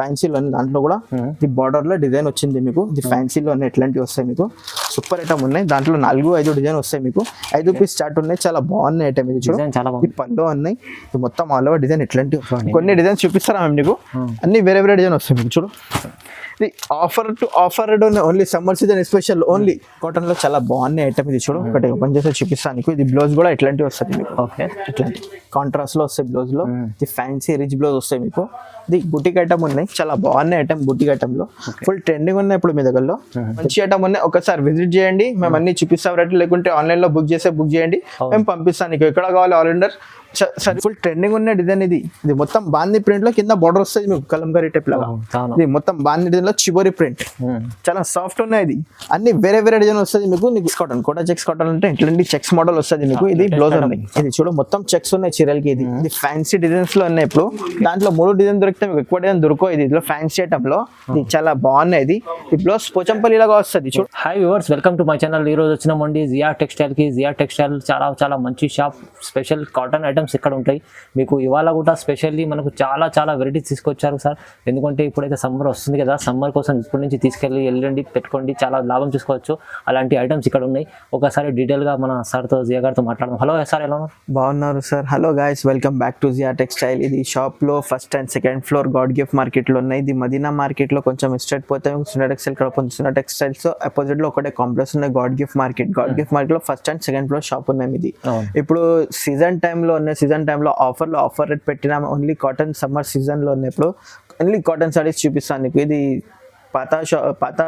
ఫ్యాన్సీలో దాంట్లో కూడా ఇది బార్డర్ లో డిజైన్ వచ్చింది మీకు. ఇది ఫ్యాన్సీలో ఎట్లాంటివి వస్తాయి మీకు, సూపర్ ఐటమ్ ఉన్నాయి. దాంట్లో 4-5 డిజైన్ వస్తాయి మీకు. 5 పీస్ స్టార్ట్ ఉన్నాయి, చాలా బాగున్నాయి ఐటమ్ ఇది. చూడండి పళ్ళు ఉన్నాయి, ఇది మొత్తం ఆల్ ఓవర్ డిజైన్ ఎట్లాంటివి. కొన్ని డిజైన్స్ చూపిస్తారా మేము నీకు, అన్ని వేరే వేరే డిజైన్ వస్తాయి మీకు. చూడు ఇది offer to offer only summer season special, only cotton లో చాలా బాగున్నాయి ఐటమ్ ఇది. చూడు ఒకటి ఓపెన్ చేసి చూపిస్తాను నీకు. ఇది బ్లౌజ్ కూడా ఇట్లాంటివి వస్తుంది మీకు. ఇట్లాంటి కాంట్రాస్ట్ లో వస్తాయి బ్లౌజ్ లో. ఇది ఫ్యాన్సీ రిచ్ బ్లౌజ్ వస్తాయి మీకు. ఇది బుటిక్ ఐటమ్ ఉన్నాయి, చాలా బాగున్నాయి ఐటమ్. బుటిక్ ఐటమ్ లో ఫుల్ ట్రెండింగ్ ఉన్నాయి ఇప్పుడు మీ దగ్గరలో. మంచి ఐటమ్ ఉన్నాయి, ఒకసారి విజిట్ చేయండి, మేము అన్ని చూపిస్తాం రేట్లు. లేకుంటే ఆన్లైన్ లో బుక్ చేస్తే బుక్ చేయండి, మేము పంపిస్తాను నీకు ఎక్కడ కావాలి ఆల్ ఇండియా. సరే ఫుల్ ట్రెండింగ్ ఉన్న డిజైన్ ఇది. ఇది మొత్తం బాందీ ప్రింట్ లో కింద బార్డర్ వస్తుంది మీకు, కలంకారీ టైప్ లాగా. ఇది మొత్తం బాందీ డిజైన్ లో చిబోరి ప్రింట్, చాలా సాఫ్ట్ ఉన్నాయి. ఇది అన్ని వేరే వేరే డిజైన్ వస్తుంది మీకు. నీకు కాటన్ కోటా చెక్స్ కాటన్ అంటే ఇట్లాంటి చెక్స్ మోడల్ వస్తుంది మీకు. ఇది బ్లౌజ్ ఉన్నాయి, ఇది చూడు మొత్తం చెక్స్ ఉన్నాయి చీరలకి. ఇది ఫ్యాన్సీ డిజైన్స్ లో ఉన్నాయి ఇప్పుడు. దాంట్లో 3 డిజైన్ దొరికితే మీకు ఎక్కువ డిజైన్ దొరకవు. ఇది ఇట్లా ఫ్యాన్సీ ఐటమ్ లో ఇది చాలా బాగున్నాయి. ఇది ఈ బ్లౌజ్ పోచంపల్లి లాగా వస్తుంది. చూడు. Hi viewers, welcome to my channel. ఈ రోజు వచ్చినామండి జియా టెక్స్టైల్ కి. జియా టెక్స్టైల్ చాలా చాలా మంచి షాప్, స్పెషల్ కాటన్ ఐటమ్స్ ఇక్కడ ఉంటాయి మీకు. ఇవాళ కూడా స్పెషల్లీ మనకు చాలా చాలా వెరైటీస్ తీసుకొచ్చారు సార్. ఎందుకంటే ఇప్పుడైతే సమ్మర్ వస్తుంది కదా, సమ్మర్ కోసం ఇప్పటి నుంచి తీసుకెళ్ళి వెళ్ళండి, పెట్టుకోండి, చాలా లాభం చూసుకోవచ్చు. అలాంటి ఐటమ్స్ ఇక్కడ ఉన్నాయి. ఒకసారి డీటెయిల్గా మన సార్తో జియా గారితో మాట్లాడదాం. హలో సార్, ఎలా ఉన్నారు? బాగున్నారు sir. Hello guys, welcome back to Jiya textile. ఇది షాప్లో first and second floor God gift మార్కెట్లో ఉన్నాయి. ఇది మదీనా మార్కెట్లో కొంచెం స్ట్రైట్ పోతే సునా టెక్స్టైల్ సునా టెక్స్టైల్స్ అపోజిట్లో ఒకటే కాంప్లెక్స్ ఉన్నాయి, God gift market. God gift మార్కెట్లో first and second floor shop ఉన్నాయి. ఇది ఇప్పుడు సీజన్ టైంలో ఉన్నాయి. సీజన్ టైంలో ఆఫర్ రేట్ పెట్టినా ఓన్లీ కాటన్. సమ్మర్ సీజన్లో ఉన్నప్పుడు ఓన్లీ కాటన్ సారీస్ చూపిస్తాను నీకు. ఇది పాత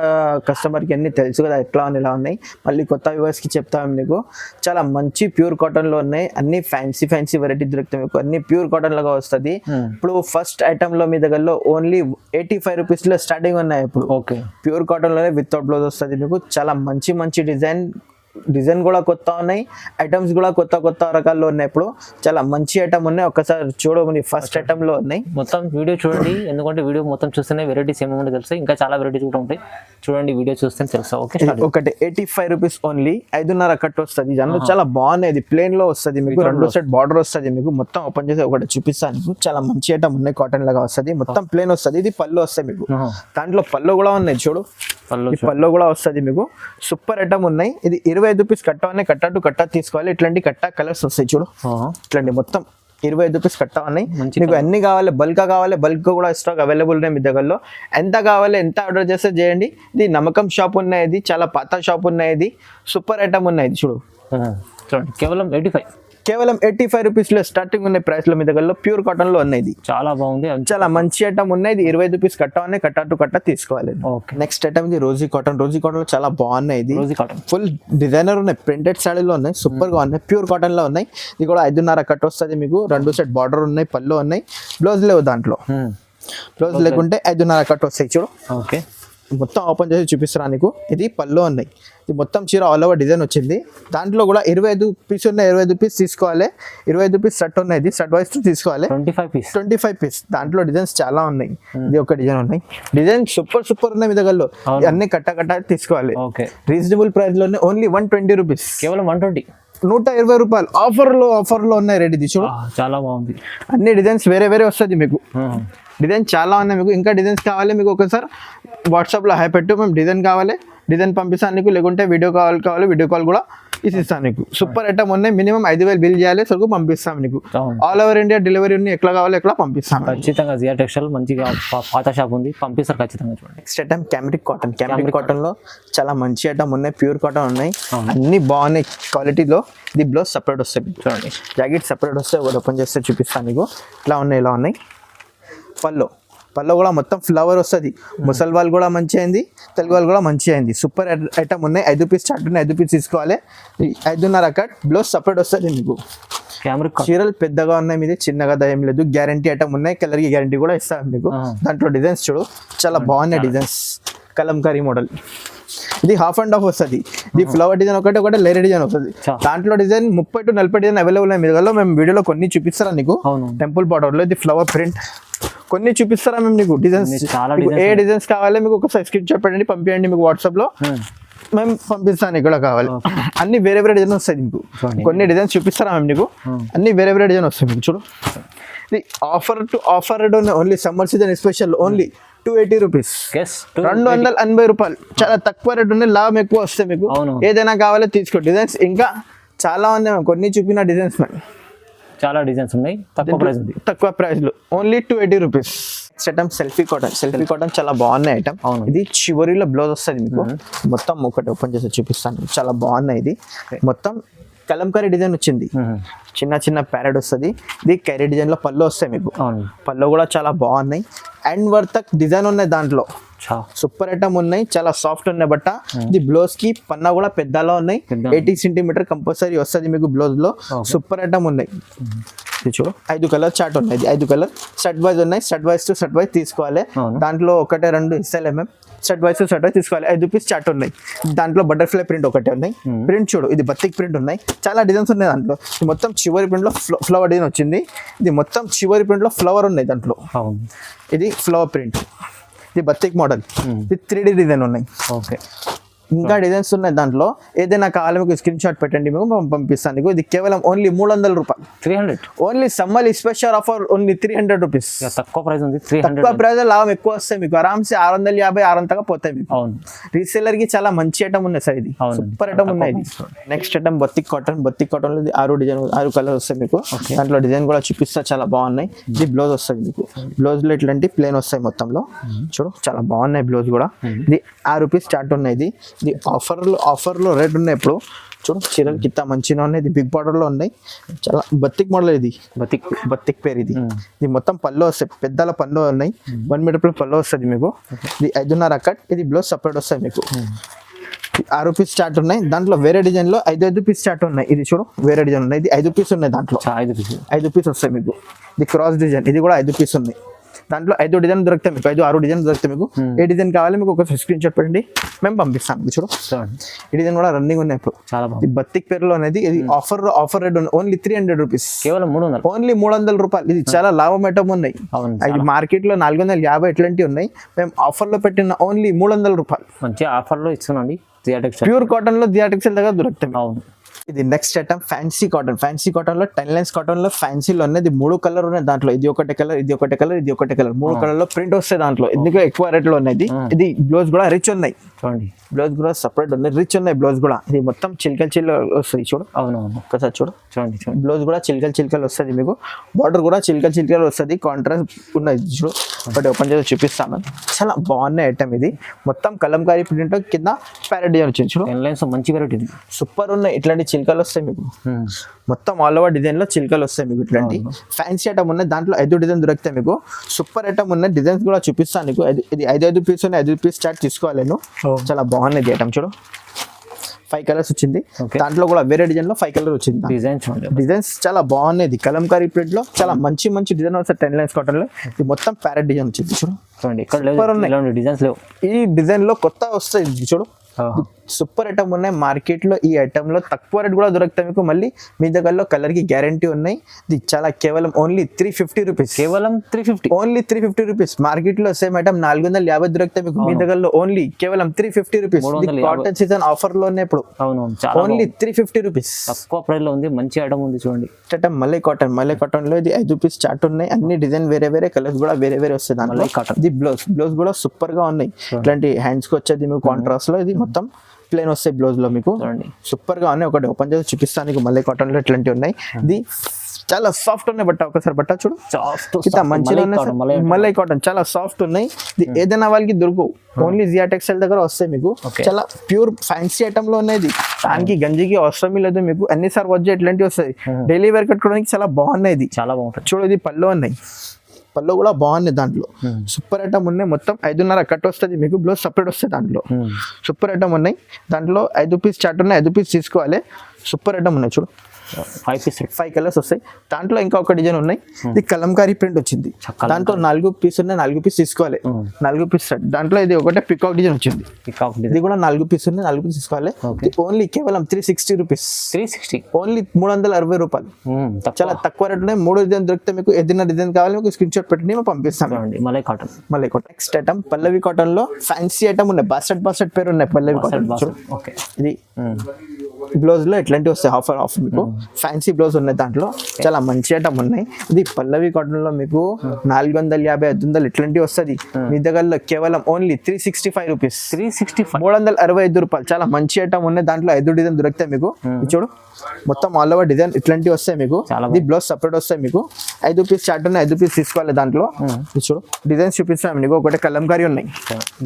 కస్టమర్కి అన్నీ తెలుసు కదా ఎట్లా అని, ఇలా ఉన్నాయి. మళ్ళీ కొత్త వ్యూవర్స్కి చెప్తాము నీకు. చాలా మంచి ప్యూర్ కాటన్లో ఉన్నాయి. అన్ని ఫ్యాన్సీ వెరైటీ దొరుకుతాయి మీకు. అన్ని ప్యూర్ కాటన్ లాగా వస్తుంది. ఇప్పుడు ఫస్ట్ ఐటమ్లో మీ దగ్గరలో ఓన్లీ 85 రూపీస్లో స్టార్టింగ్ ఉన్నాయి ఇప్పుడు. ఓకే, ప్యూర్ కాటన్లోనే వితౌట్ బ్లౌజ్ వస్తుంది మీకు. చాలా మంచి డిజైన్ కూడా కొత్త ఉన్నాయి, ఐటమ్స్ కూడా కొత్త రకాల్లో ఉన్నాయి. ఇప్పుడు చాలా మంచి ఐటమ్ ఉన్నాయి. ఒకసారి చూడమని ఫస్ట్ ఐటమ్ లో ఉన్నాయి. మొత్తం వీడియో చూడండి, ఎందుకంటే వీడియో మొత్తం చూస్తేనే వెరైటీస్ ఏమేమి తెలుస్తాయి. ఇంకా చాలా వెరైటీస్ కూడా ఉంటాయి, చూడండి వీడియో చూస్తే తెలుసా. ఓకే, ఒకటి 85 రూపీస్ ఓన్లీ, 5.5 కట్ వస్తుంది. దాంట్లో చాలా బాగున్నాయి. ఇది ప్లేన్ లో వస్తుంది మీకు, 2 సైడ్ బార్డర్ వస్తుంది మీకు. మొత్తం ఓపెన్ చేసి ఒకటి చూపిస్తాను మీకు. చాలా మంచి ఐటమ్ ఉన్నాయి, కాటన్ లాగా వస్తుంది. మొత్తం ప్లేన్ వస్తుంది. ఇది పళ్ళు వస్తాయి మీకు. దాంట్లో పళ్ళు కూడా ఉన్నాయి, చూడు పళ్ళు కూడా వస్తుంది మీకు. సూపర్ ఐటమ్ ఉన్నాయి. ఇది 25 రూపీస్ కట్ట ఉన్నాయి. కట్ట టు కట్ట తీసుకోవాలి. ఇట్లాంటి కట్ట కలర్స్ వస్తాయి చూడు. ఇట్లాంటి మొత్తం 25 రూపీస్ కట్ట ఉన్నాయి. మీకు అన్ని కావాలి, బల్క్ కావాలి, బల్క్ కూడా స్టాక్ అవైలబుల్ ఉన్నాయి మీ దగ్గరలో. ఎంత కావాలి, ఎంత ఆర్డర్ చేస్తే చేయండి. ఇది నమ్మకం షాప్ ఉన్నాయి. ఇది చాలా పాత షాప్ ఉన్నాయి. ఇది సూపర్ ఐటమ్ ఉన్నాయి. ఇది చూడు, చూడండి కేవలం 85 రూపీస్లో స్టార్టింగ్ ఉన్నాయి ప్రైస్లో మీ దగ్గరలో. ప్యూర్ కాటన్ లో ఉన్నాయి. ఇది చాలా బాగుంది, చాలా మంచి ఐటమ్ ఉన్నాయి. ఇది 25 రూపీస్ కట్ట ఉన్నాయి. కట్ట టు కట్ట తీసుకోవాలి. నెక్స్ట్ ఐటమ్ ఇది రోజీ కాటన్. రోజీ కాటన్ లో చాలా బాగున్నాయి. ఇది ఫుల్ డిజైనర్ ఉన్నాయి, ప్రింటెడ్ సాడీలో ఉన్నాయి, సూపర్ గా ఉన్నాయి. ప్యూర్ కాటన్ లో ఉన్నాయి. ఇది కూడా 5.5 కట్ వస్తుంది మీకు. 2 సెట్ బార్డర్ ఉన్నాయి, పళ్ళు ఉన్నాయి, బ్లౌజ్ లేవు దాంట్లో. బ్లౌజ్ లేకుంటే 5.5 కట్ వస్తాయి చూడు. ఓకే, మొత్తం ఓపెన్ చేసి చూపిస్తారా నీకు. ఇది పళ్ళు ఉన్నాయి. ఇది మొత్తం చీర ఆల్ ఓవర్ డిజైన్ వచ్చింది. దాంట్లో కూడా 25 పీస్ ఉన్నాయి. 25 పీస్ తీసుకోవాలి. 25 పీస్ సెట్ ఉన్నాయి. ఇది సెట్ వైస్ తీసుకోవాలి. 25 పీస్. దాంట్లో డిజైన్స్ చాలా ఉన్నాయి. ఇది ఒక డిజైన్ ఉన్నాయి. డిజైన్ సూపర్ ఉన్నాయి మీ దగ్గరలో. అన్ని కట్ట తీసుకోవాలి. రీజనబుల్ ప్రైస్ లోనే ఓన్లీ 120 రూపీస్. కేవలం 120 రూపాయలు ఆఫర్ లో ఉన్నాయి. రెడీ చూడు, చాలా బాగుంది. అన్ని డిజైన్స్ వేరే వస్తుంది మీకు. డిజైన్ చాలా ఉన్నాయి మీకు. ఇంకా డిజైన్స్ కావాలి మీకు, ఒకసారి వాట్సాప్లో హై పెట్టు. మేము డిజైన్ పంపిస్తాను నీకు. లేకుంటే వీడియో కావాలి, వీడియో కాల్ కూడా ఇస్తాను నీకు. సూపర్ ఐటమ్ ఉన్నాయి. మినిమం 5,000 బిల్ చేయాలి, సరుకు పంపిస్తాం నీకు. ఆల్ ఓవర్ ఇండియా డెలివరీ ఉన్నాయి. ఎట్లా కావాలి ఎట్లా పంపిస్తాం ఖచ్చితంగా. జియా టెక్స్టైల్ మంచిగా పాత షాప్ ఉంది, పంపిస్తారు ఖచ్చితంగా. చూడండి నెక్స్ట్ ఐటమ్ క్యామ్రిక్ కాటన్ లో చాలా మంచి ఐటమ్ ఉన్నాయి. ప్యూర్ కాటన్ ఉన్నాయి. అన్ని బాగున్నాయి క్వాలిటీలో. ఇది బ్లౌజ్ సపరేట్ వస్తాయి చూడండి. జాకెట్ సపరేట్ వస్తే ఒకటి ఓపెన్ చేస్తే చూపిస్తాను నీకు. ఇలా ఉన్నాయి. పళ్ళు కూడా మొత్తం ఫ్లవర్ వస్తుంది. ముసలి వాళ్ళు కూడా మంచి అయింది, తెలుగు వాళ్ళు కూడా మంచి అయింది. సూపర్ ఐటమ్ ఉన్నాయి. 5 పీస్ స్టార్ట్ ఉన్నాయి. 5 పీస్ తీసుకోవాలి. 5.5 కట్, బ్లౌజ్ సపరేట్ వస్తుంది మీకు. చీరలు పెద్దగా ఉన్నాయి, మీది చిన్నగా దయం లేదు. గ్యారంటీ ఐటమ్ ఉన్నాయి. కలర్ కి గ్యారంటీ కూడా ఇస్తాను మీకు. దాంట్లో డిజైన్స్ చూడు, చాలా బాగున్నాయి డిజైన్స్. కలంకారీ మోడల్. ఇది హాఫ్ అండ్ హాఫ్ వస్తుంది. ఇది ఫ్లవర్ డిజైన్ ఒకటి లేయర్ డిజైన్ వస్తుంది. దాంట్లో డిజైన్ 30 to 40 డిజైన్ అవైలబుల్ ఉన్నాయి మీ దగ్గరలో. మేము వీడియోలో కొన్ని చూపిస్తారా నీకు. టెంపుల్ బార్డర్ లో ఇది ఫ్లవర్ ప్రింట్ కొన్ని చూపిస్తారా మేము నీకు. డిజైన్స్ ఏ డిజైన్స్ కావాలి మీకు ఒకసారి స్క్రీన్ షాట్ పెట్టండి, పంపించండి మీకు వాట్సాప్ లో. మేము పంపిస్తాను ఇక్కడ కావాలి. అన్ని వేరే డిజైన్ వస్తాయి మీకు. కొన్ని డిజైన్స్ చూపిస్తారా మేము నీకు. అన్ని వేరే డిజైన్ వస్తాయి మీకు. చూడు, ఆఫర్ రేట్ ఉన్నాయి, only summer season special, only 280 rupees, yes 280 రూపాయలు. చాలా తక్కువ రేట్ ఉన్నాయి, లాభం ఎక్కువ వస్తాయి మీకు. అవును. ఏదైనా కావాలో తీసుకో. డిజైన్స్ ఇంకా చాలా ఉన్నాయి, కొన్ని చూపిన డిజైన్స్ చాలా డిజైన్స్ ఉన్నాయి, తక్కువ ప్రైస్ ఉంది, తక్కువ ప్రైస్ లో only 280 rupees. Next item selfie cotton చాలా బాగున్నాయి ఐటమ్. అవును. ఇది చివరిలో బ్లౌజ్ వస్తుంది మీకు. మొత్తం ఒకటి ఓపెన్ చేసి చూపిస్తాను, చాలా బాగున్నాయి. ఇది మొత్తం కలంకారీ డిజైన్ వచ్చింది, చిన్న చిన్న ప్యారెడ్ వస్తుంది. ఇది క్యారీ డిజైన్ లో పళ్ళు వస్తాయి మీకు. పళ్ళు కూడా చాలా బాగున్నాయి, అండ్ వర్క్ డిజైన్ ఉన్నాయి దాంట్లో. సూపర్ ఐటమ్ ఉన్నాయి, చాలా సాఫ్ట్ ఉన్నాయి బట్ట. ఇది బ్లౌజ్ కి పన్నా కూడా పెద్దలో ఉన్నాయి, 80 సెంటీమీటర్ కంపల్సరీ వస్తుంది మీకు బ్లౌజ్ లో. సూపర్ ఐటమ్ ఉన్నాయి. చూడు 5 కలర్ చార్ట్ ఉన్నాయి, 5 కలర్ సెట్ వైజ్ ఉన్నాయి. Set wise to set wise తీసుకోవాలి, దాంట్లో ఒకటే 2 ఇస్తలే మేము. Set wise to set wise తీసుకోవాలి. 5 రూపీస్ చార్ట్ ఉన్నాయి, దాంట్లో బటర్ఫ్లై ప్రింట్ ఒకటే ఉన్నాయి. ప్రింట్ చూడు, ఇది బతిక్ ప్రింట్ ఉన్నాయి, చాలా డిజైన్స్ ఉన్నాయి దాంట్లో. ఇది మొత్తం చివరి ప్రింట్ లో ఫ్లవర్ డిజైన్ వచ్చింది. ఇది మొత్తం చివరి ప్రింట్ లో ఫ్లవర్ ఉన్నాయి దాంట్లో. ఇది ఫ్లవర్ ప్రింట్, ఇది బతిక్ మోడల్, ఇది 3D డిజైన్ ఉన్నాయి. ఓకే, ఇంకా డిజైన్స్ ఉన్నాయి దాంట్లో. ఏదైనా కావాలి మీకు స్క్రీన్ షాట్ పెట్టండి, మేము పంపిస్తాను మీకు. ఇది కేవలం ఓన్లీ 300 రూపాయలు, 300 only summer special offer, only 300 rupees. తక్కువ ప్రైస్ ఉంది, 300. తక్కువ ప్రైస్ లాభం ఎక్కువ వస్తాయి మీకు. ఆరామ్సే 650 600 పోతాయి మీకు. అవును. రీసేలర్ కి చాలా మంచి ఐటమ్ ఉన్నాయి సార్, ఇది సూపర్ ఐటమ్ ఉన్నాయి. నెక్స్ట్ ఐటమ్ బతిక్ కాటన్ లో 6 డిజైన్ 6 కలర్ వస్తాయి మీకు. దాంట్లో డిజైన్ కూడా చూపిస్తా, చాలా బాగున్నాయి. ఇది బ్లౌజ్ వస్తుంది మీకు. బ్లౌజ్ లో ఇట్లాంటి ప్లేన్ వస్తాయి మొత్తంలో. చూడు చాలా బాగున్నాయి బ్లౌజ్ కూడా. ఇది 6 రూపీస్ స్టార్ట్ ఉన్నాయి. ఇది ఆఫర్లో రేట్ ఉన్నాయి ఇప్పుడు. చూడు చీరలు కింద మంచిగా ఉన్నాయి. ఇది బిగ్ బార్డర్ లో ఉన్నాయి, చాలా బతిక్ మోడల్. ఇది బతిక్ పేరు. ఇది మొత్తం పళ్ళు వస్తాయి, పెద్దల పళ్ళు ఉన్నాయి. 1 మీటర్ పళ్ళు వస్తుంది మీకు. ఇది 5.5 కట్. ఇది బ్లౌజ్ సపరేట్ వస్తుంది మీకు. 6 రూపీస్ స్టార్ట్ ఉన్నాయి. దాంట్లో వేరే డిజైన్ లో 5 రూపీస్ స్టార్ట్ ఉన్నాయి. ఇది చూడు వేరే డిజైన్ ఉన్నాయి. ఇది 5 రూపీస్ ఉన్నాయి దాంట్లో. 5 రూపీస్ వస్తాయి మీకు. ఇది క్రాస్ డిజైన్, ఇది కూడా 5 రూపీస్ ఉన్నాయి. దాంట్లో 5 డిజైన్ దొరుకుతాయి మీకు, 5 6 డిజైన్ దొరుకుతాయి మీకు. ఏ డిజైన్ కావాలి మీకు ఒక స్క్రీన్ షాట్ పెట్టండి, మేము పంపిస్తాం. చూడు ఈ డిజైన్ కూడా రన్నింగ్ ఉన్నాయి ఇప్పుడు. ఈ బతిక్ పేరులో అనేది. ఇది ఆఫర్ రేట్ ఓన్లీ 300 రూపీస్, కేవలం 300, ఓన్లీ 300 రూపాయలు. ఇది చాలా లాభం ఐటమ్ ఉన్నాయి. ఇది మార్కెట్ లో 450 ఇట్లాంటివి ఉన్నాయి, మేము ఆఫర్ లో పెట్టిన ఓన్లీ 300 రూపాయలు. మంచి ఆఫర్ లో ఇస్తున్నాండి. ప్యూర్ కాటన్ లో జియాటెక్స్టైల్ దగ్గర దొరుకుతాయి. అవును. ఇది నెక్స్ట్ ఐటమ్ ఫ్యాన్సీ కాటన్ లో 10 లైన్స్ కాటన్ లో ఫ్యాన్సీలో ఉన్నది 3 కలర్ ఉన్నాయి దాంట్లో. ఇది ఒకటే కలర్, ఇది ఒకటే కలర్, ఇది ఒకటే కలర్. 3 కలర్ లో ప్రింట్ వస్తాయి దాంట్లో. ఎందుకు ఎక్కువ రేట్ లో ఉన్నది. ఇది బ్లౌజ్ కూడా రిచ్ ఉన్నాయి. చూడండి బ్లౌజ్ కూడా సపరేట్ ఉంది, రిచ్ ఉన్నాయి బ్లౌజ్ కూడా. ఇది మొత్తం చిల్కలు వస్తుంది చూడు. అవునవును, ఒకసారి చూడు. చూడండి బ్లౌజ్ కూడా చిల్కలు వస్తుంది మీకు. బార్డర్ కూడా చిల్కలు వస్తుంది, కాంట్రాస్ట్ ఉన్నది చూడు. ఒకటి ఓపెన్ చేసి చూపిస్తాను, చాలా బాగున్నాయి ఐటమ్. ఇది మొత్తం కలంకారీ ప్రింట్ కింద ప్యారెట్ డిజైన్ వచ్చింది చూడు. మంచి వెరైటీ, సూపర్ ఉన్నాయి. ఇట్లాంటి చిల్కలు వస్తాయి మీకు. మొత్తం ఆల్ ఓవర్ డిజైన్ లో చిల్కలు వస్తాయి మీకు. ఇట్లాంటి ఫ్యాన్సీ ఐటమ్ ఉన్నాయి దాంట్లో. 5 డిజైన్ దొరుకుతాయి మీకు. సూపర్ ఐటమ్ ఉన్నాయి. డిజైన్స్ కూడా చూపిస్తాను మీకు. ఇది 5 పీస్ ఉన్నాయి. 5 పీస్ స్టార్ట్ తీసుకోవాలి నేను. చాలా బాగున్నది ఐటమ్ చూడు. 5 కలర్స్ వచ్చింది దాంట్లో కూడా. వేరే డిజైన్ లో 5 కలర్ వచ్చింది. డిజైన్స్ చాలా బాగున్నాయి. కలంకారీ ప్రింట్ లో చాలా మంచి డిజైన్ వస్తాయి 10 లైన్స్ కాటన్ లో. ఇది మొత్తం ప్యారెట్ డిజైన్ వచ్చింది చూడు. ఈ డిజైన్ లో కొత్త వస్తాయి చూడు. సూపర్ ఐటమ్ ఉన్నాయి మార్కెట్ లో. ఈ ఐటమ్ లో తక్కువ రేట్ కూడా దొరుకుతాయి మీకు. మళ్ళీ మీ దగ్గరలో కలర్ కి గ్యారంటీ ఉన్నాయి. ఇది చాలా కేవలం ఓన్లీ 350 రూపీస్, కేవలం 350, ఓన్లీ 350 రూపీస్. మార్కెట్ లో సేమ్ ఐటమ్ 450 దొరుకుతాయి మీకు. మీ దగ్గరలో ఓన్లీ కేవలం 350 రూపీస్. కాటన్ సీజన్ ఆఫర్ లో ఉన్నాయి ఇప్పుడు. ఓన్లీ 350 రూపీస్, తక్కువ ప్రైస్ లో ఉంది. మంచి ఐటమ్ ఉంది చూడండి. ఐటమ్ మల్లై కాటన్ లో. ఇది 5 పీస్ చార్ట్ ఉన్నాయి. అన్ని డిజైన్ వేరే కలర్స్ కూడా వేరే వస్తాయి దాంట్లో. ఇది బ్లౌజ్ కూడా సూపర్ గా ఉన్నాయి. ఇట్లాంటి హ్యాండ్స్ కి వచ్చేది మీకు కాంట్రాస్ట్ లో. ఇది మొత్తం ప్లేన్ వస్తాయి బ్లౌజ్ లో మీకు. సూపర్ గా ఉన్నాయి. ఒకటి ఓపెన్ చేసి చూపిస్తాను మీకు. మల్లై కాటన్ లో ఇట్లాంటివి ఉన్నాయి. ఇది చాలా సాఫ్ట్ ఉన్నాయి బట్ట. ఒకసారి బట్ట చూడు, మంచిగా ఉన్నాయి. మల్లై కాటన్ చాలా సాఫ్ట్ ఉన్నాయి. ఇది ఏదైనా వాళ్ళకి దొరుకు, ఓన్లీ జియా టెక్స్టైల్ దగ్గర వస్తాయి మీకు. చాలా ప్యూర్ ఫ్యాన్సీ ఐటమ్ లో ఉన్నాయి. దానికి గంజికి అవసరం లేదు మీకు. అన్నిసార్లు వచ్చే ఇట్లాంటివి వస్తాయి. డైలీ వేర్ కట్టుకోవడానికి చాలా బాగున్నాయి. ఇది చాలా బాగుంటుంది చూడు. ఇది పళ్ళు ఉన్నాయి. పళ్ళు కూడా బాగున్నాయి దాంట్లో. సూపర్ ఐటమ్ ఉన్నాయి. మొత్తం 5.5 కట్ వస్తుంది మీకు. బ్లౌజ్ సపరేట్ వస్తుంది దాంట్లో. సూపర్ ఐటమ్ ఉన్నాయి దాంట్లో. 5 పీస్ చార్ట్ ఉన్నాయి. 5 పీస్ తీసుకోవాలి. సూపర్ ఐటమ్ ఉన్నాయి చూడు. 5 కలర్స్ వస్తాయి దాంట్లో. ఇంకా ఒక డిజైన్ ఉన్నాయి. ఇది కలంకారీ ప్రింట్ వచ్చింది దాంట్లో. 4 పీస్ ఉన్నాయి. 4 పీస్ తీసుకోవాలి. 4 పీస్ దాంట్లో. ఇది ఒకటే పికాక్ డిజైన్ వచ్చింది. ఇది కూడా 4 పీస్ ఉన్నాయి. 4 పీస్ తీసుకోవాలి. ఓన్లీ కేవలం 360 రూపీస్, 360, ఓన్లీ 360 రూపాయలు. చాలా తక్కువ రేట్ ఉన్నాయి. 3 డిజైన్ దొరికితే మీకు. ఏదైనా డిజైన్ కావాలి మీకు స్క్రీన్ షాట్ పెట్టండి, మేము పంపిస్తాం. మల్లై కాటన్. నెక్స్ట్ ఐటమ్ పల్లవి కాటన్ లో ఫ్యాన్సీ ఐటమ్ ఉన్నాయి. బాసెట్ పేరు ఉన్నాయి పల్లవి కాటన్. ఇది బ్లౌజ్ లో ఇట్లాంటివి వస్తాయి ఆఫ్ మీకు ఫ్యాన్సీ బ్లౌజ్ ఉన్నాయి దాంట్లో చాలా మంచి ఐటమ్ ఉన్నాయి. ఇది పల్లవి కాటన్ లో మీకు 450 500 ఇట్లాంటివి వస్తుంది. మీ దగ్గరలో కేవలం ఓన్లీ 365 రూపీస్, 365 రూపాయలు. చాలా మంచి ఐటమ్ ఉన్నాయి. దాంట్లో 5 డిజైన్ దొరుకుతాయి మీకు. చూడు మొత్తం ఆల్ ఓవర్ డిజైన్ ఇట్లాంటివి వస్తాయి మీకు. ఇది బ్లౌజ్ సపరేట్ వస్తాయి మీకు. 5 పీస్ చార్ట్ ఉన్నాయి, 5 పీస్ తీసుకోవాలి. దాంట్లో చూడు డిజైన్స్ చూపిస్తాం మీకు. ఒకటి కలంకారీ ఉన్నాయి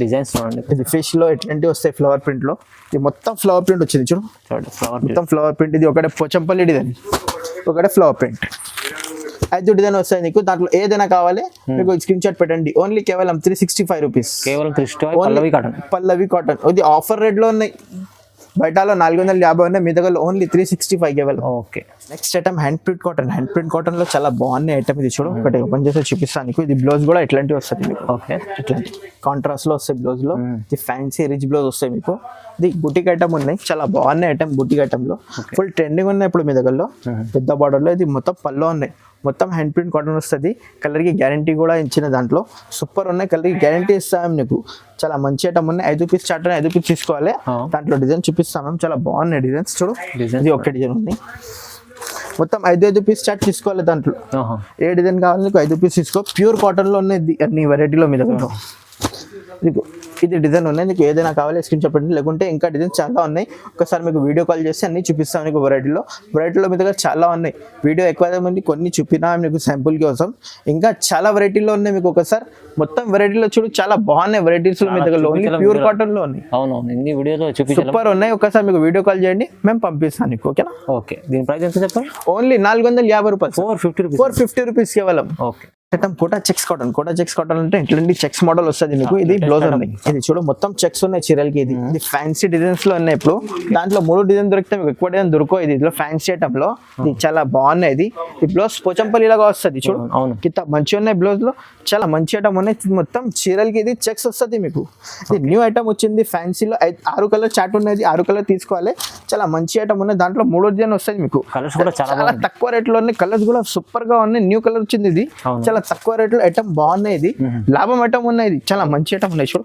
డిజైన్స్. ఇది ఫిష్ లో ఇట్లాంటివి వస్తాయి ఫ్లవర్ ప్రింట్ లో. ఇది మొత్తం ఫ్లవర్ ప్రింట్ వచ్చింది చూడు, మొత్తం ఫ్లవర్ ప్రింట్. ఇది ఒకటే పోచంపల్లి డిజైన్, ఒకటే ఫ్లవర్ ప్రింట్. 5 డిజైన్ వస్తాయి నీకు. దాంట్లో ఏదైనా కావాలి మీకు స్క్రీన్ షాట్ పెట్టండి. ఓన్లీ కేవలం 365 రూపీస్, కేవలం 365 పల్లవి కాటన్. ఇది ఆఫర్ రేట్ లో ఉన్నాయి. బయటలో 450 ఉన్నాయి, మీ దగ్గర ఓన్లీ 365 కేవలం. Okay. Next item hand print cotton. Hand print cotton లో చాలా బాగున్నాయి ఐటమ్. ఇది చూడు ఒకటి ఓపెన్ చేసి చూపిస్తాను నీకు. ఇది బ్లౌజ్ కూడా ఇట్లాంటివి వస్తుంది మీకు. ఓకే. ఇట్లాంటి కాంట్రాస్ట్ లో వస్తాయి బ్లౌజ్ లో. ఇది ఫ్యాన్సీ రిచ్ బ్లౌజ్ వస్తాయి మీకు. ఇది బుటిక్ ఐటమ్ ఉన్నాయి, చాలా బాగున్నాయి ఐటమ్. బుటిక్ ఐటమ్ లో ఫుల్ ట్రెండింగ్ ఉన్నాయి ఇప్పుడు మీ దగ్గరలో. పెద్ద బార్డర్ లో ఇది మొత్తం పళ్ళు ఉన్నాయి. మొత్తం హ్యాండ్ ప్రింట్ కాటన్ వస్తుంది. కలర్ కి గ్యారంటీ కూడా ఇచ్చిన దాంట్లో సూపర్ ఉన్నాయి. కలర్ కి గ్యారంటీ ఇస్తాం నీకు. చాలా మంచి ఐటమ్ ఉన్నాయి. 5 పీస్ చార్ట్ 5 పీస్ తీసుకోవాలి. దాంట్లో డిజైన్ చూపిస్తాం, చాలా బాగున్నాయి డిజైన్స్. చూడు ఇది ఒకే డిజైన్ ఉంది. మొత్తం 5 పీస్ చార్ట్ తీసుకోవాలి. దాంట్లో ఏ డిజైన్ కావాలి నీకు 5 పీస్ తీసుకో. ప్యూర్ కాటన్ లో ఉన్నాయి అన్ని వెరైటీలో మీ దగ్గర. ఇది డిజైన్ ఉన్నాయి, నీకు ఏదైనా కావాలి స్క్రీన్ షాట్ పెట్టండి. లేకుంటే ఇంకా డిజైన్ చాలా ఉన్నాయి. ఒకసారి మీకు వీడియో కాల్ చేసి అన్ని చూపిస్తాం నీకు. వెరైటీలో మీ దగ్గర చాలా ఉన్నాయి. వీడియో ఎక్కువ మంది కొన్ని చూపినా మీకు శాంపుల్ కోసం. ఇంకా చాలా వెరైటీలో ఉన్నాయి మీకు. ఒకసారి మొత్తం వెరైటీలో చూడు, చాలా బాగున్నాయి వెరైటీస్ మీ దగ్గర. ఓన్లీ ప్యూర్ కాటన్ లో ఉన్నాయి. అవునవును, వీడియోలో సూపర్ ఉన్నాయి. ఒకసారి మీకు వీడియో కాల్ చేయండి, మేము పంపిస్తాను నీకు. ఓకేనా? ఓకే. దీని ప్రైస్ ఎంత చెప్పండి? ఓన్లీ 450 రూపాయలు, 450 రూపీస్ కేవలం. Okay. Item Kota checks cotton. Kota checks cotton అంటే ఇట్లాంటి చెక్స్ మోడల్ వస్తుంది మీకు. ఇది బ్లౌజ్ ఉన్నాయి. ఇది చూడు మొత్తం చెక్స్ ఉన్నాయి చీరలకి. ఇది ఫ్యాన్సీ డిజైన్స్ లో ఉన్నాయి ఇప్పుడు. దాంట్లో 3 డిజైన్ దొరికితే మీకు ఎక్కువ డిజైన్ దొరకవు. ఇది ఫ్యాన్సీ ఐటమ్ లో ఇది చాలా బాగున్నాయి. ఇది బ్లౌజ్ పోచంపల్లి లాగా వస్తుంది చూడు. కింద మంచిగా ఉన్నాయి బ్లౌజ్ లో. చాలా మంచి ఐటమ్ ఉన్నాయి. మొత్తం చీరలకి ఇది చెక్స్ వస్తుంది మీకు. ఇది న్యూ ఐటమ్ వచ్చింది ఫ్యాన్సీలో. 6 కలర్ చాట్ ఉన్నాయి. 6 కలర్ తీసుకోవాలి. చాలా మంచి ఐటమ్ ఉన్నాయి. దాంట్లో 3 డిజైన్ వస్తుంది మీకు. చాలా తక్కువ రేట్ లో ఉన్నాయి. కలర్స్ కూడా సూపర్ గా ఉన్నాయి. న్యూ కలర్ వచ్చింది. ఇది చాలా తక్కువ రేట్లో ఐటమ్ బాగున్నాయి. ఇది లాభం ఐటమ్ ఉన్నాయి. ఇది చాలా మంచి ఐటమ్ ఉన్నాయి చూడు.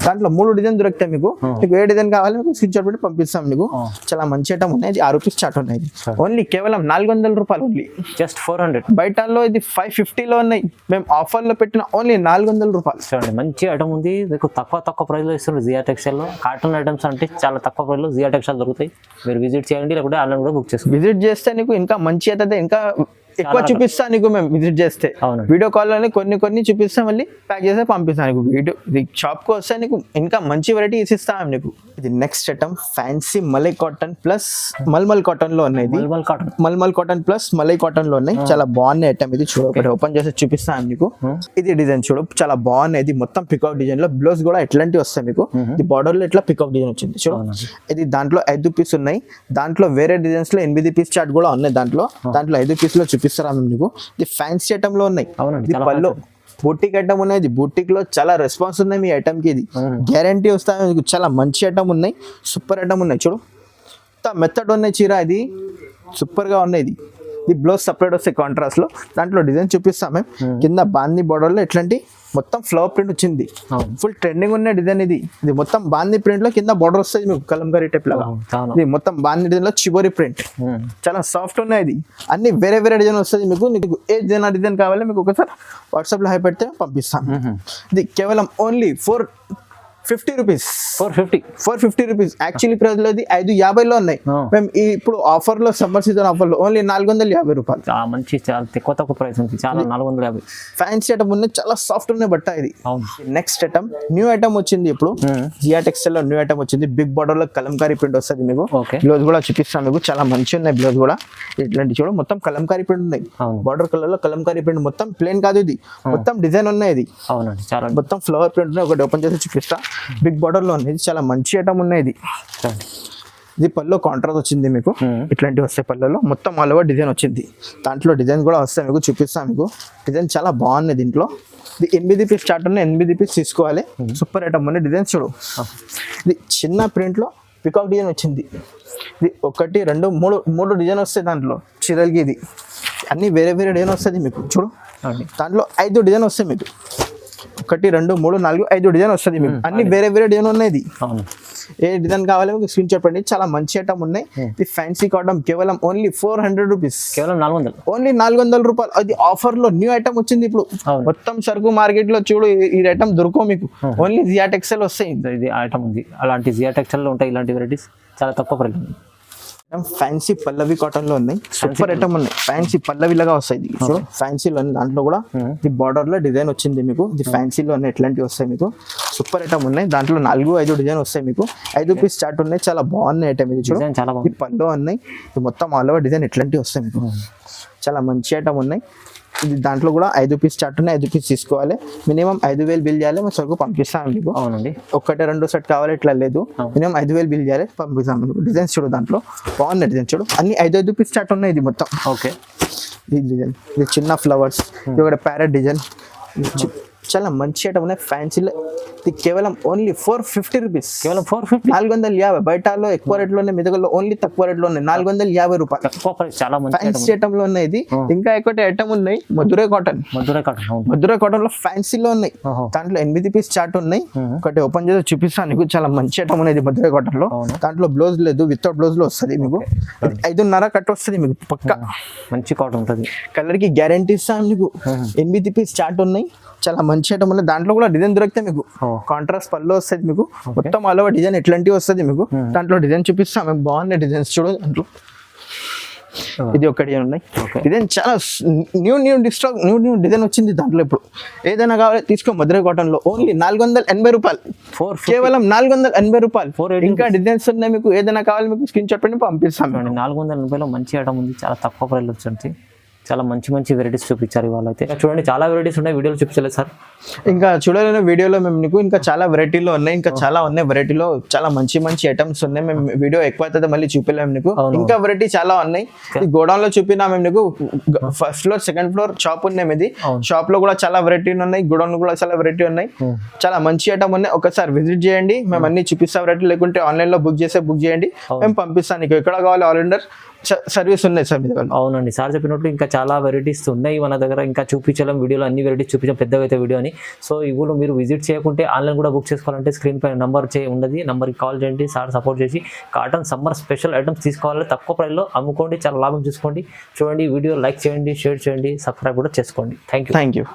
దాంట్లో 3 డిజైన్ దొరుకుతాయి మీకు. మీకు ఏ డిజైన్ కావాలి మీకు స్క్రీన్ షాట్ పెట్టి పంపిస్తాం మీకు. చాలా మంచి ఐటమ్ ఉన్నాయి. 6 పీస్ చాట్ ఉన్నాయి. ఓన్లీ కేవలం 400 రూపాయలు. Only just 400. బయటలో ఇది 550 లో ఉన్నాయి. మేము ఆఫర్ లో పెట్టిన ఓన్లీ 400 రూపాయలు. చూడండి మంచి ఐటమ్ ఉంది. మీకు తక్కువ ప్రైస్ లో ఇస్తున్నారు జియా టెక్స్టైల్ లో. కాటన్ ఐటమ్స్ అంటే చాలా తక్కువ ప్రైస్ లో జియా టెక్స్టైల్ దొరుకుతాయి. మీరు విజిట్ చేయండి, లేకుంటే ఆన్లైన్ కూడా బుక్ చేసుకోండి. విజిట్ చేస్తే నీకు ఇంకా మంచి అవుతుంది. ఇంకా ఎక్కువ చూపిస్తా నీకు. మేము విజిట్ చేస్తే వీడియో కాల్ లోనే కొన్ని చూపిస్తాం, మళ్ళీ ప్యాక్ చేస్తే పంపిస్తాను నీకు. వీడియో షాప్ కు వస్తే నీకు ఇంకా మంచి వెరైటీ ఇస్తాం నీకు. ఇది next item fancy malai cotton plus malmal cotton లో ఉన్నాయి. Malmal cotton plus malai cotton లో ఉన్నాయి. చాలా బాగున్నాయి ఐటమ్. ఇది చూడు ఒకటి ఓపెన్ చేసి చూపిస్తాను నీకు. ఇది డిజైన్ చూడు చాలా బాగున్నాయి. ఇది మొత్తం పికాక్ డిజైన్ లో. బ్లౌజ్ కూడా ఎట్లాంటివి వస్తాయి మీకు. ఇది బార్డర్ లో ఇట్లా పికాక్ డిజైన్ వచ్చింది చూడు. ఇది దాంట్లో 5 పీస్ ఉన్నాయి. దాంట్లో వేరే డిజైన్స్ లో 8 పీస్ చార్ట్ కూడా ఉన్నాయి. దాంట్లో 5 పీస్ లో చూపిస్తారా మీకు. ఇది ఫ్యాన్సీ ఐటమ్ లో ఉన్నాయి. పళ్ళు బూటిక్ ఐటమ్ ఉన్నాయి. ఇది బూటిక్ లో చాలా రెస్పాన్స్ ఉన్నాయి మీ ఐటమ్ కి. ఇది గ్యారంటీ వస్తాయి మీకు. చాలా మంచి ఐటమ్ ఉన్నాయి. సూపర్ ఐటమ్ ఉన్నాయి చూడు. మెత్తడ్ ఉన్నాయి చీర. ఇది సూపర్ గా ఉన్నాయి. ఇది బ్లౌజ్ సపరేట్ వస్తాయి కాంట్రాస్ట్ లో. దాంట్లో డిజైన్ చూపిస్తాం మేము. కింద బాందీ బార్డర్ లో ఎట్లాంటి మొత్తం ఫ్లవర్ ప్రింట్ వచ్చింది. ఫుల్ ట్రెండింగ్ ఉన్న డిజైన్ ఇది. ఇది మొత్తం బాందీ ప్రింట్ లో కింద బార్డర్ వస్తుంది మీకు కలంకారీ టైప్ లాగా. ఇది మొత్తం బాందీ డిజైన్ లో చివరి ప్రింట్. చాలా సాఫ్ట్ ఉన్నాయి. ఇది అన్ని వేరే డిజైన్ వస్తుంది మీకు. నీకు ఏ డిజైన్ కావాలి మీకు ఒకసారి వాట్సాప్ లో హై పెడితే పంపిస్తాం. ఇది కేవలం only 450 rupees. 450 rupees. Actually price లో 550 లో ఉన్నాయి. మేము ఇప్పుడు ఆఫర్ లో సమ్మర్ సీజన్ ఆఫర్ లో ఓన్లీ 450 రూపాయలు. మంచి చాలా తక్కువ ప్రైస్ ఉంది. చాలా 450. ఫ్యాన్సీ ఐటమ్ ఉన్నాయి. చాలా సాఫ్ట్ ఉన్నాయి బట్ట. ఇది నెక్స్ట్ ఐటమ్ న్యూ ఐటమ్ వచ్చింది ఇప్పుడు. జియా టెక్స్టైల్ లో న్యూ ఐటమ్ వచ్చింది. బిగ్ బార్డర్ లో కలంకారీ ప్రింట్ వస్తుంది మీకు. బ్లౌజ్ కూడా చూపిస్తాను మీకు. చాలా మంచి ఉన్నాయి బ్లౌజ్ కూడా. ఇట్లాంటి చూడు మొత్తం కలంకారీ ప్రింట్ ఉన్నాయి. బార్డర్ కలర్ లో కలంకారీ ప్రింట్. మొత్తం ప్లేన్ కాదు, ఇది మొత్తం డిజైన్ ఉన్నాయి. ఇది మొత్తం ఫ్లవర్ ప్రింట్ ఉన్నాయి. ఒకటి ఓపెన్ చేసి చూపిస్తా. బిగ్ బార్డర్ లో ఉన్నాయి. చాలా మంచి ఐటమ్ ఉన్నాయి. ఇది పళ్ళు కాంట్రాస్ట్ వచ్చింది మీకు. ఇట్లాంటివి వస్తాయి పళ్ళలో. మొత్తం ఆల్ ఓవర్ డిజైన్ వచ్చింది. దాంట్లో డిజైన్ కూడా వస్తాయి మీకు. చూపిస్తాను మీకు. డిజైన్ చాలా బాగున్నాయి. దీంట్లో ఇది 8 పీస్ స్టార్ట్ ఉన్నాయి. 8 పీస్ తీసుకోవాలి. సూపర్ ఐటమ్ ఉన్నాయి. డిజైన్ చూడు. ఇది చిన్న ప్రింట్ లో పికాక్ డిజైన్ వచ్చింది. ఇది 1 2 3 డిజైన్ వస్తాయి దాంట్లో చీరలకి. ఇది అన్ని వేరే డిజైన్ వస్తుంది మీకు. చూడు దాంట్లో 5 డిజైన్ వస్తాయి మీకు. 1 2 3 4 5 డిజైన్ వస్తుంది మీకు అన్ని వేరే వేరే డిజైన్ ఉన్నాయి ఇది. అవును. ఏ డిజైన్ కావాలి మీకు స్క్రీన్ చెప్పండి. చాలా మంచి ఐటమ్ ఉన్నాయి. ఇది ఫ్యాన్సీ కాటన్ కేవలం ఓన్లీ 400 రూపీస్, కేవలం 400, ఓన్లీ 400 రూపాయలు. అది ఆఫర్ లో న్యూ ఐటమ్ వచ్చింది ఇప్పుడు. మొత్తం సరుకు మార్కెట్ లో చూడు ఈ ఐటమ్ దొరకవు మీకు, ఓన్లీ జియా టెక్స్టైల్ వస్తాయి. ఇది ఐటమ్ ఉంది, అలాంటి జియా టెక్స్టైల్ లో ఉంటాయి ఇలాంటి వెరైటీస్ చాలా తక్కువ ప్రైస్. ఫ్యాన్సీ పల్లవి కాటన్ లో ఉన్నాయి, సూపర్ ఐటమ్ ఉన్నాయి. ఫ్యాన్సీ పల్లవి లాగా వస్తాయి ఇది చూడు, ఫ్యాన్సీలో దాంట్లో కూడా ఈ బార్డర్ లో డిజైన్ వచ్చింది మీకు. ఇది ఫ్యాన్సీలో ఎట్లాంటివి వస్తాయి మీకు, సూపర్ ఐటమ్ ఉన్నాయి. దాంట్లో 4 5 డిజైన్ వస్తాయి మీకు. 5 పీస్ స్టార్ట్ ఉన్నాయి, చాలా బాగున్నాయి ఐటమ్ ఇది చూడు. ఈ పళ్ళు ఉన్నాయి, ఇది మొత్తం ఆల్ ఓవర్ డిజైన్ ఎట్లాంటివి వస్తాయి మీకు, చాలా మంచి ఐటమ్ ఉన్నాయి. ఇది దాంట్లో కూడా 5 పీస్ స్టార్ట్ ఉన్నాయి, 5 పీస్ తీసుకోవాలి. మినిమం 5000 బిల్ చేయాలి, మేము సరుకు పంపిస్తాం మీకు. అవునండి, 1 2 సెట్ కావాలి ఇట్లా లేదు, మినిమం 5000 బిల్ చేయాలి, పంపిస్తాం మీకు. డిజైన్స్ చూడు, దాంట్లో బాగున్నాయి డిజైన్ చూడు, అన్ని 5 పీస్ స్టార్ట్ ఉన్నాయి. ఇది మొత్తం ఓకే. ఈ డిజైన్, ఇది చిన్న ఫ్లవర్స్, ఇది ఒక ప్యారెట్ డిజైన్, చాలా మంచి ఐటమ్ ఉన్నాయి. ఫ్యాన్సీలో ఇది కేవలం ఓన్లీ 450 రూపీస్, కేవలం 450, 450. బయటలో ఎక్కువ రేట్లో ఉన్నాయి, మిగతాలో ఓన్లీ తక్కువ రేట్లో ఉన్నాయి, 450 రూపాయలు. తక్కువ ప్రైస్, చాలా మంచి ఫ్యాన్సీ ఐటమ్ లో ఉన్నాయి. ఇది ఇంకా ఎక్కువ ఐటమ్ ఉన్నాయి. మధురై కాటన్, మధురై కాటన్ లో ఫ్యాన్సీలో ఉన్నాయి. దాంట్లో 8 పీస్ చార్ట్ ఉన్నాయి. ఒకటి ఓపెన్ చేసి చూపిస్తాను నీకు, చాలా మంచి ఐటమ్ ఉన్నాయి మధురై కాటన్ లో. దాంట్లో బ్లౌజ్ లేదు, వితౌట్ బ్లౌజ్ లో వస్తుంది మీకు. 5.5 కట్ వస్తుంది మీకు పక్కా, మంచి కాటన్ ఉంటుంది. కలర్ కి గ్యారంటీ ఇస్తాను మీకు. 8 పీస్ చార్ట్ ఉన్నాయి, చాలా మంచి ఐటమ్ ఉన్నాయి. దాంట్లో కూడా డిజైన్ దొరికితే మీకు కాంట్రాస్ట్ పళ్ళు వస్తుంది మీకు. మొత్తం ఆల్ ఓవర్ డిజైన్ ఎట్లాంటివి వస్తుంది మీకు. దాంట్లో డిజైన్ చూపిస్తాం మేము, బాగున్నాయి డిజైన్స్ చూడు. దాంట్లో ఇది ఒక డిజైన్ ఉన్నాయి, డిజైన్ చాలా న్యూ డిజైన్ వచ్చింది దాంట్లో. ఇప్పుడు ఏదైనా కావాలి తీసుకో. మధురై కాటన్ లో ఓన్లీ 480 రూపాయలు, కేవలం 480 రూపాయలు. ఇంకా డిజైన్స్ ఉన్నాయి మీకు, ఏదైనా కావాలి మీకు స్క్రీన్ షాట్ పెట్టి పంపిస్తాం. 480 లో మంచి ఐటమ్ ఉంది, చాలా తక్కువ ప్రైస్ వచ్చింది. చాలా మంచి మంచి వెరైటీస్ చూపించారు ఇవాళ అయితే. చూడండి చాలా వెరైటీస్ ఉన్నాయి, వీడియోలో చూపించలేదు సార్. ఇంకా చూడలేని వీడియోలో మేము నీకు ఇంకా చాలా వెరైటీలో ఉన్నాయి, ఇంకా చాలా ఉన్నాయి. వెరైటీలో చాలా మంచి మంచి ఐటమ్స్ ఉన్నాయి. మేము వీడియో ఎక్కువ అయితే మళ్ళీ చూపించలేము నీకు, ఇంకా వెరైటీ చాలా ఉన్నాయి. ఈ గోడౌన్ లో చూపినా మేము నీకు. First floor, second floor shop ఉన్నాయి ఇది. షాప్ లో కూడా చాలా వెరైటీ ఉన్నాయి, గోడౌన్ లో కూడా చాలా వెరైటీ ఉన్నాయి. చాలా మంచి ఐటమ్ ఉన్నాయి, ఒకసారి విజిట్ చేయండి. మేము అన్ని చూపిస్తాం వెరైటీ. లేకుంటే ఆన్లైన్ లో బుక్ చేయండి, మేము పంపిస్తాం నీకు. ఎక్కడ కావాలి ఆల్ ఇండియా సర్వీస్ ఉన్నాయి సార్ మీ దగ్గర. అవునండి, సార్ చెప్పినట్టు ఇంకా చాలా వెరైటీస్ ఉన్నాయి మన దగ్గర. ఇంకా చూపించలేం వీడియోలో, అన్ని వెరైటీస్ చూపించాం పెద్దగా అయితే వీడియో అని. సో ఇవి మీరు విజిట్ చేయకుంటే ఆన్లైన్ కూడా బుక్ చేసుకోవాలంటే స్క్రీన్ పై నంబర్ ఉన్నది, నంబర్కి కాల్ చేయండి. సార్ సపోర్ట్ చేసి కాటన్ సమ్మర్ స్పెషల్ ఐటమ్స్ తీసుకోవాలి, తక్కువ ప్రైస్లో అమ్ముకోండి, చాలా లాభం చూసుకోండి. చూడండి వీడియో లైక్ చేయండి, షేర్ చేయండి, సబ్స్క్రైబ్ కూడా చేసుకోండి. Thank you.